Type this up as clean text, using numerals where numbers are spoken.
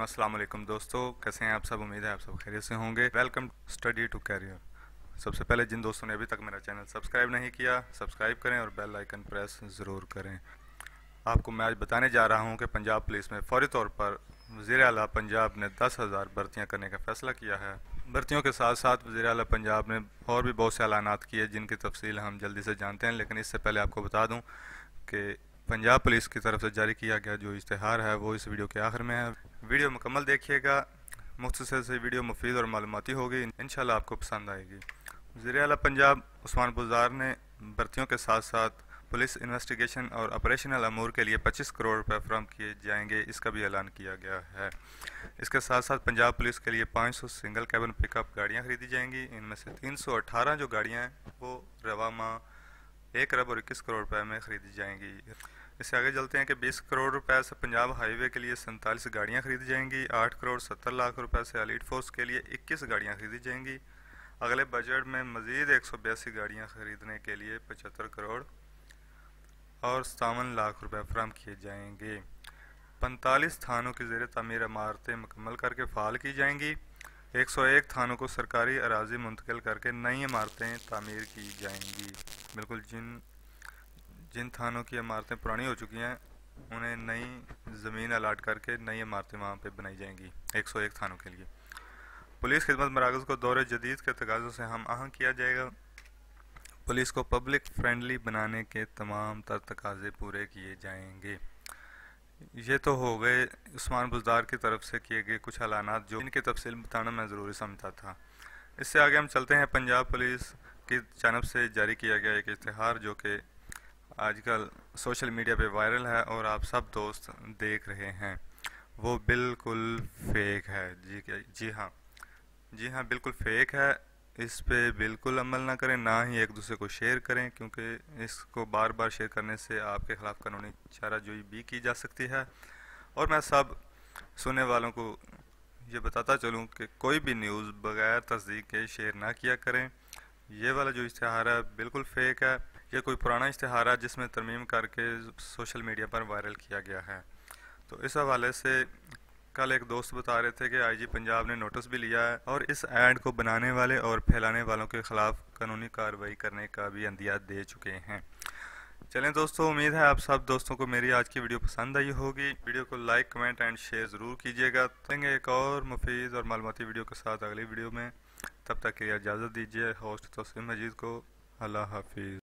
अस्सलाम वालेकुम दोस्तों, कैसे हैं आप सब। उम्मीद है आप सब खैरियत से होंगे। Welcome study to career. सबसे पहले जिन दोस्तों ने अभी तक मेरा चैनल सब्सक्राइब नहीं किया, सब्सक्राइब करें और बेल आइकन प्रेस ज़रूर करें। आपको मैं आज बताने जा रहा हूं कि पंजाब पुलिस में फौरी तौर पर वज़ीर आला पंजाब ने 10,000 भर्तियां करने का फ़ैसला किया है। भर्तियों के साथ साथ वज़ीर आला पंजाब ने और भी बहुत से ऐलानात किए जिनकी तफसील हम जल्दी से जानते हैं, लेकिन इससे पहले आपको बता दूँ कि पंजाब पुलिस की तरफ से जारी किया गया जो इश्तिहार है वो इस वीडियो के आखिर में है। वीडियो मुकम्मल देखिएगा, मुख्तसर से वीडियो मुफीद और मालूमाती होगी, इंशाल्लाह आपको पसंद आएगी। वज़ीर आला पंजाब उस्मान बुज़दार ने भर्तियों के साथ साथ पुलिस इन्वेस्टिगेशन और ऑपरेशनल अमूर के लिए 25 करोड़ रुपए फराहम किए जाएंगे, इसका भी ऐलान किया गया है। इसके साथ साथ पंजाब पुलिस के लिए 500 सिंगल कैबिन पिकअप गाड़ियाँ खरीदी जाएंगी। इनमें से 318 जो गाड़ियाँ हैं वो रवा माह 1 अरब और 21 करोड़ रुपए में खरीदी जाएंगी। इससे आगे चलते हैं कि 20 करोड़ रुपए से पंजाब हाईवे के लिए 47 गाड़ियाँ खरीदी जाएंगी। 8 करोड़ 70 लाख रुपए से एलीट फोर्स के लिए 21 गाड़ियाँ खरीदी जाएंगी। अगले बजट में मज़ीद 182 गाड़ियाँ खरीदने के लिए 75 करोड़ और 57 लाख रुपए फराहम किए जाएंगे। 45 थानों की ज़ेर तामीर इमारतें मुकम्मल करके फ़ाल की जाएंगी। 101 थानों को सरकारी अराजी मुंतकिल करके नई इमारतें तामीर की जाएंगी। बिल्कुल जिन थानों की इमारतें पुरानी हो चुकी हैं उन्हें नई ज़मीन अलाट करके नई इमारतें वहाँ पे बनाई जाएंगी 101 थानों के लिए। पुलिस खिदमत मराकज़ को दौरे जदीद के तकाज़ों से हम आहंग किया जाएगा। पुलिस को पब्लिक फ्रेंडली बनाने के तमाम तर तकाज़े पूरे किए जाएंगे। ये तो हो गए उस्मान बुज़दार की तरफ से किए गए कुछ ऐलानात जो इनकी तफसील बताना मैं ज़रूरी समझता था। इससे आगे हम चलते हैं पंजाब पुलिस की जानब से जारी किया गया एक इश्तिहार जो कि आजकल सोशल मीडिया पे वायरल है और आप सब दोस्त देख रहे हैं। वो बिल्कुल फेक है। जी हाँ बिल्कुल फेक है। इस पे बिल्कुल अमल ना करें, ना ही एक दूसरे को शेयर करें, क्योंकि इसको बार बार शेयर करने से आपके ख़िलाफ़ कानूनी चाराजोई भी की जा सकती है। और मैं सब सुनने वालों को ये बताता चलूँ कि कोई भी न्यूज़ बग़ैर तस्दीक के शेयर ना किया करें। ये वाला जो इश्तिहार है बिल्कुल फेक है। ये कोई पुराना इश्तिहार है जिसमें तरमीम करके सोशल मीडिया पर वायरल किया गया है। तो इस हवाले से कल एक दोस्त बता रहे थे कि आईजी पंजाब ने नोटिस भी लिया है और इस ऐड को बनाने वाले और फैलाने वालों के ख़िलाफ़ कानूनी कार्रवाई करने का भी अंदिया दे चुके हैं। चलें दोस्तों, उम्मीद है आप सब दोस्तों को मेरी आज की वीडियो पसंद आई होगी। वीडियो को लाइक, कमेंट एंड शेयर ज़रूर कीजिएगा। देंगे एक और मुफीद और मालूमाती वीडियो के साथ अगली वीडियो में। तब तक के लिए इजाज़त दीजिए होस्ट तस्लीम मजीद को। अल्लाह हाफिज़।